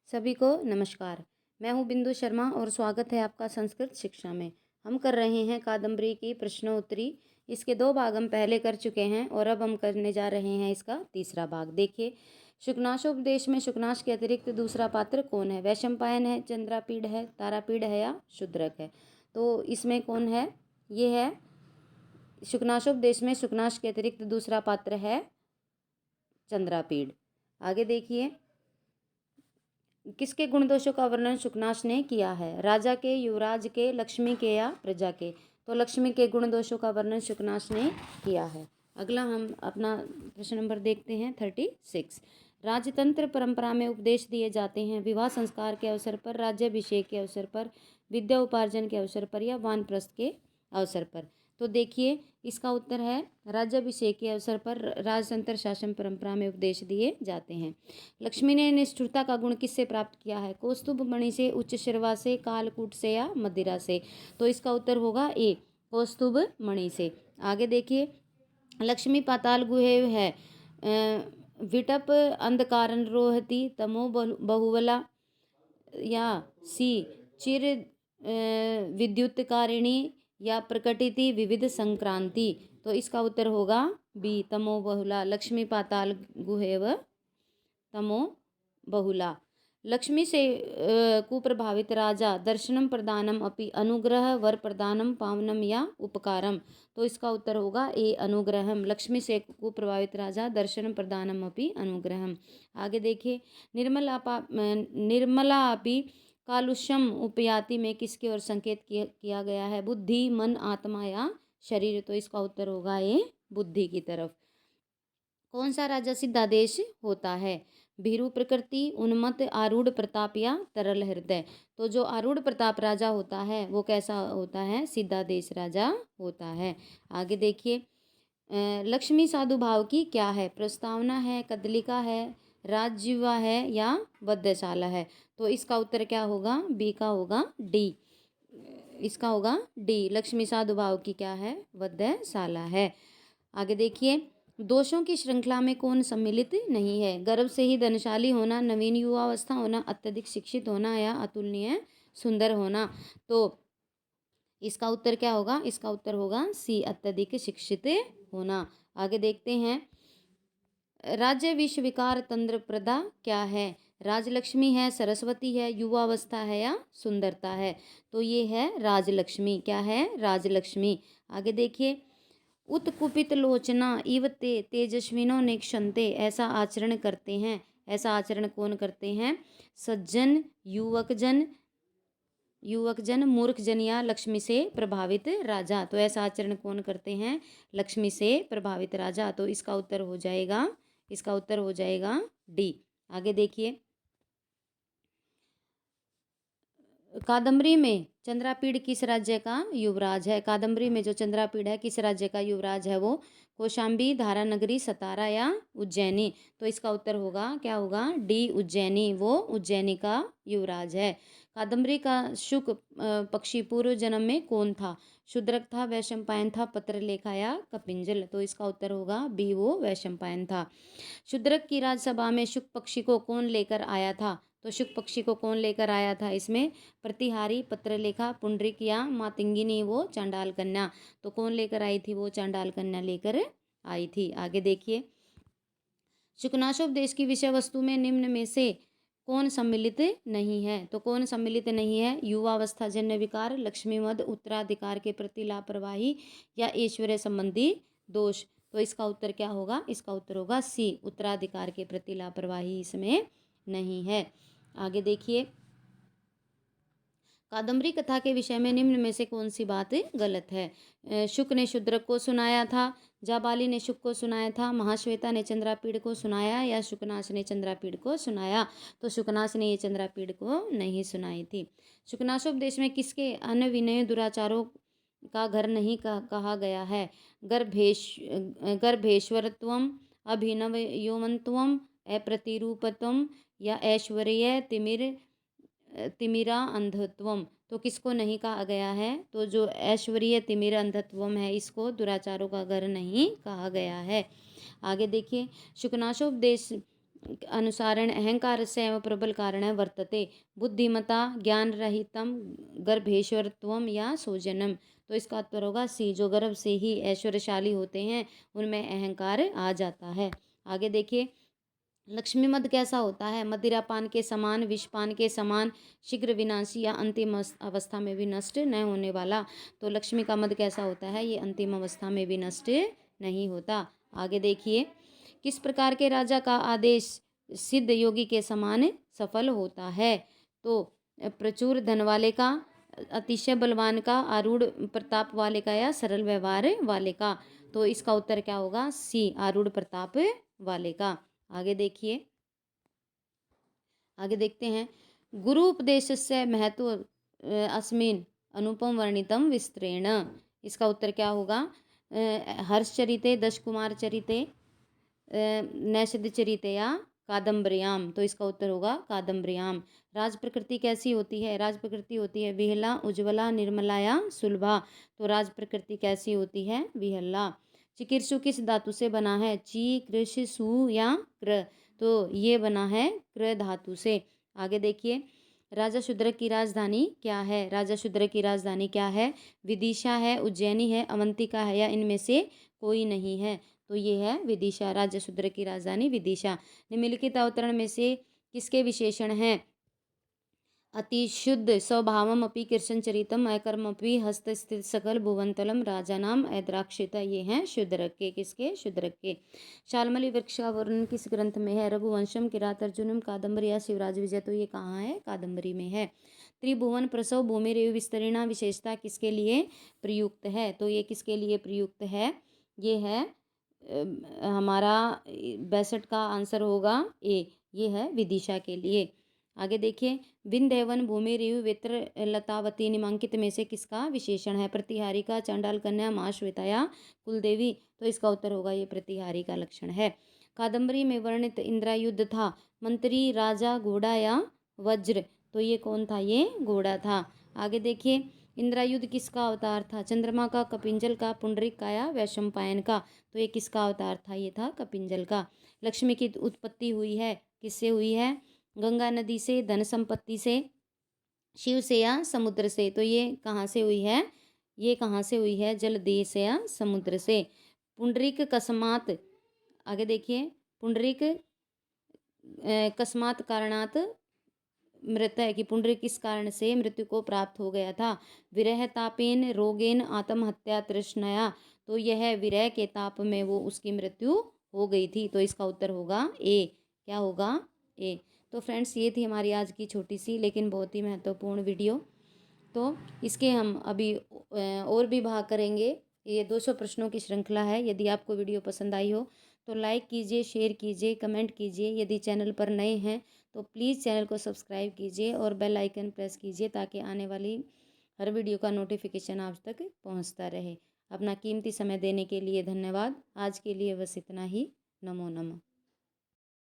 सभी को नमस्कार। मैं हूँ बिंदु शर्मा और स्वागत है आपका संस्कृत शिक्षा में। हम कर रहे हैं कादम्बरी की प्रश्नोत्तरी। इसके 2 भाग हम पहले कर चुके हैं और अब हम करने जा रहे हैं इसका तीसरा भाग। देखिए, शुकनाशोपदेश में शुकनाश के अतिरिक्त दूसरा पात्र कौन है? वैशंपायन है, चंद्रापीड़ है, तारापीड़ है या शूद्रक है? तो इसमें कौन है? ये है शुकनाशोपदेश में शुकनाश के अतिरिक्त दूसरा पात्र है चंद्रापीड़। आगे देखिए, किसके गुण दोषों का वर्णन शुकनाश ने किया है? राजा के, युवराज के, लक्ष्मी के या प्रजा के? तो लक्ष्मी के गुण दोषों का वर्णन शुकनाश ने किया है। अगला हम अपना प्रश्न नंबर देखते हैं 36। राजतंत्र परंपरा में उपदेश दिए जाते हैं विवाह संस्कार के अवसर पर, राज्याभिषेक के अवसर पर, विद्या उपार्जन के अवसर पर या वानप्रस्थ के अवसर पर। तो देखिए, इसका उत्तर है राज्याभिषेक के अवसर पर राजतंत्र शासन परंपरा में उपदेश दिए जाते हैं। लक्ष्मी ने निष्ठुरता का गुण किससे प्राप्त किया है? कौस्तुभ मणि से, उच्च शिरवा से, कालकूट से या मदिरा से? तो इसका उत्तर होगा ए, कौस्तुभ मणि से। आगे देखिए, लक्ष्मी पाताल गुहे है, विटप अंधकारन रोहती तमो बहुवला या सी चिर विद्युतकारिणी या प्रकटिति विविध संक्रांति? तो इसका उत्तर होगा बी, तमो बहुला। लक्ष्मी पाताल गुहेव तमो बहुला। लक्ष्मी से कुप्रभावित राजा दर्शनम प्रदानम अपि अनुग्रह वर प्रदानम पावनम या उपकारम? तो इसका उत्तर होगा ए, अनुग्रहम। लक्ष्मी से कुप्रभावित राजा दर्शनम प्रदानम अपि अनुग्रहम। आगे देखिए, निर्मला अपि कालुष्यम उपयाति में किसकी ओर संकेत किया गया है? बुद्धि, मन, आत्मा या शरीर? तो इसका उत्तर होगा ए, बुद्धि की तरफ। कौन सा राजा सिद्धादेश होता है? भीरु प्रकृति, उन्मत्त, आरूढ़ प्रताप या तरल हृदय? तो जो आरूढ़ प्रताप राजा होता है वो कैसा होता है? सिद्धादेश राजा होता है। आगे देखिए, लक्ष्मी साधु भाव की क्या है? प्रस्तावना है, कदलिका है, राजजीवा है या वध्यशाला है? तो इसका उत्तर क्या होगा? बी का होगा डी। इसका होगा डी, लक्ष्मी साधु भाव की क्या है? वध्यशाला है। आगे देखिए, दोषों की श्रृंखला में कौन सम्मिलित नहीं है? गर्भ से ही धनशाली होना, नवीन युवावस्था होना, अत्यधिक शिक्षित होना या अतुलनीय सुंदर होना? तो इसका उत्तर क्या होगा? इसका उत्तर होगा सी, अत्यधिक शिक्षित होना। आगे देखते हैं, राज्य विश्वविकार तंत्र प्रदा क्या है? राजलक्ष्मी है, सरस्वती है, युवावस्था है या सुंदरता है? तो ये है राजलक्ष्मी। क्या है? राजलक्ष्मी। आगे देखिए, उत्कुपित लोचना इव तेजस्विनों ने क्षंते ऐसा आचरण करते हैं। ऐसा आचरण कौन करते हैं? सज्जन, युवकजन, मूर्खजन या लक्ष्मी से प्रभावित राजा? तो ऐसा आचरण कौन करते हैं? लक्ष्मी से प्रभावित राजा। तो इसका उत्तर हो जाएगा, इसका उत्तर हो जाएगा डी। आगे देखिए, कादम्बरी में चंद्रापीड़ किस राज्य का युवराज है? कादम्बरी में जो चंद्रापीड़ है किस राज्य का युवराज है? वो कौशाम्बी, धारानगरी, सतारा या उज्जैनी? तो इसका उत्तर होगा क्या होगा? डी, उज्जैनी। वो उज्जैनी का युवराज है। कादम्बरी का शुक पक्षी पूर्व जन्म में कौन था? शूद्रक था, वैशंपायन था, पत्रलेखा या कपिंजल? तो इसका उत्तर होगा बी, वो वैशंपायन था। शूद्रक की राजसभा में शुक पक्षी को कौन लेकर आया था? तो शुक पक्षी को कौन लेकर आया था? इसमें प्रतिहारी, पत्रलेखा, पुंडरीक या मातंगिनी, वो चांडाल कन्या? तो कौन लेकर आई थी? वो चांडाल कन्या लेकर आई थी। आगे देखिए, शुकनाशोपदेश की विषय वस्तु में निम्न में से कौन सम्मिलित नहीं है? तो कौन सम्मिलित नहीं है? युवावस्था जन्य विकार, लक्ष्मी मद, उत्तराधिकार के प्रति लापरवाही या ऐश्वर्य संबंधी दोष? तो इसका उत्तर क्या होगा? इसका उत्तर होगा सी, उत्तराधिकार के प्रति लापरवाही इसमें नहीं है। आगे देखिए, कादम्बरी कथा के विषय में निम्न में से कौन सी बात गलत है? शुक ने शूद्रक को सुनाया था, जाबाली ने शुक को सुनाया था, महाश्वेता ने चंद्रापीड़ को सुनाया या शुकनाश ने चंद्रापीड़ को सुनाया? तो शुकनाश ने ये चंद्रापीड़ को नहीं सुनाई थी। शुकनाशोपदेश में किसके अनविनय दुराचारों का घर नहीं कहा गया है? गर्भेश्वरत्वम, अभिनव यौवनत्वम, अप्रतिरूपत्वम या ऐश्वर्य तिमिरा अंधत्वम? तो किसको नहीं कहा गया है? तो जो ऐश्वर्य तिमिरा अंधत्वम है इसको दुराचारों का घर नहीं कहा गया है। आगे देखिए, शुकनाशोपदेश अनुसारेण अहंकारस्य एव प्रबल कारणः वर्तते। बुद्धिमता ज्ञानरहितं गर्भेश्वरत्वं या सौजन्यम। तो इसका उत्तर होगा सी, जो गर्भ से ही ऐश्वर्यशाली होते हैं उनमें अहंकार आ जाता है। आगे देखिए, लक्ष्मी मद कैसा होता है? मदिरापान के समान, विषपान के समान, शीघ्र विनाशी या अंतिम अवस्था में भी नष्ट न होने वाला। तो लक्ष्मी का मद कैसा होता है? ये अंतिम अवस्था में भी नष्ट नहीं होता। आगे देखिए, किस प्रकार के राजा का आदेश सिद्ध योगी के समान सफल होता है? तो प्रचुर धन वाले का, अतिशय बलवान का, आरूढ़ प्रताप वाले का या सरल व्यवहार वाले का। तो इसका उत्तर क्या होगा? सी, आरूढ़ प्रताप वाले का। आगे देखिए, आगे देखते हैं, गुरु उपदेशस्य महत्व अस्मिन् अनुपम वर्णितम विस्तरेण। इसका उत्तर क्या होगा? हर्षचरिते, दशकुमार चरिते, नैषध चरिते या कादम्बर्याम। तो इसका उत्तर होगा कादम्बर्याम। राज प्रकृति कैसी होती है? राज प्रकृति होती है विहला, उज्ज्वला, निर्मला या सुलभा। तो राज प्रकृति कैसी होती है? विहला। चिकित्सु किस धातु से बना है? ची, कृष, सु या क्र। तो ये बना है क्र धातु से। आगे देखिए, राजा शूद्रक की राजधानी क्या है? राजा शूद्रक की राजधानी क्या है? विदिशा है, उज्जैनी है, अवंतिका है या इनमें से कोई नहीं है। तो ये है विदिशा। राजा शूद्रक की राजधानी विदिशा। निम्नलिखित अवतरण में से किसके विशेषण हैं? अतिशुद्ध स्वभावम अपि कृष्णचरितम अकर्मपि हस्तस्थित सकल भुवनतलम राजानाम ऐद्राक्षिता। ये हैं शूद्रक के। किसके? शूद्रक के। शाल्मली वृक्ष का वर्णन किस ग्रंथ में है? रघुवंशम, किरात अर्जुनम, कादम्बरी या शिवराज विजय। तो ये कहाँ है? कादम्बरी में है। त्रिभुवन प्रसव भूमि रेव विस्तरणा विशेषता किसके लिए प्रयुक्त है? तो ये किसके लिए प्रयुक्त है? ये है हमारा 62 का आंसर होगा ए, ये है विदिशा के लिए। आगे देखिए, विंध्यवन, भूमि, रिव, वित्र, लतावती निम्नलिखित में से किसका विशेषण है? प्रतिहारिका, चांडाल कन्या, महाश्वेता या कुलदेवी। तो इसका उत्तर होगा ये प्रतिहारी का लक्षण है। कादम्बरी में वर्णित इंद्रायुध था मंत्री, राजा, घोड़ा या वज्र। तो ये कौन था? ये घोड़ा था। आगे देखिए, इंद्रायुध किसका अवतार था? चंद्रमा का, कपिंजल का, पुंडरीक का या वैशंपायन का। तो ये किसका अवतार था? ये था कपिंजल का। लक्ष्मी की उत्पत्ति हुई है किससे हुई है? गंगा नदी से, धन संपत्ति से, शिव से या समुद्र से। तो ये कहाँ से हुई है? ये कहाँ से हुई है? जल देह से या समुद्र से। पुंडरीक कस्मात, आगे देखिए, पुंडरीक कस्मात कारणात मृत है, कि पुंडरीक किस कारण से मृत्यु को प्राप्त हो गया था? विरह तापेन, रोगेन, आत्महत्या, तृष्णया। तो यह विरह के ताप में वो उसकी मृत्यु हो गई थी। तो इसका उत्तर होगा ए। क्या होगा? ए। तो फ्रेंड्स, ये थी हमारी आज की छोटी सी लेकिन बहुत ही महत्वपूर्ण वीडियो। तो इसके हम अभी और भी भाग करेंगे। ये 200 प्रश्नों की श्रृंखला है। यदि आपको वीडियो पसंद आई हो तो लाइक कीजिए, शेयर कीजिए, कमेंट कीजिए। यदि चैनल पर नए हैं तो प्लीज़ चैनल को सब्सक्राइब कीजिए और बेल आइकन प्रेस कीजिए ताकि आने वाली हर वीडियो का नोटिफिकेशन आप तक पहुंचता रहे। अपना कीमती समय देने के लिए धन्यवाद। आज के लिए बस इतना ही। नमो नमः।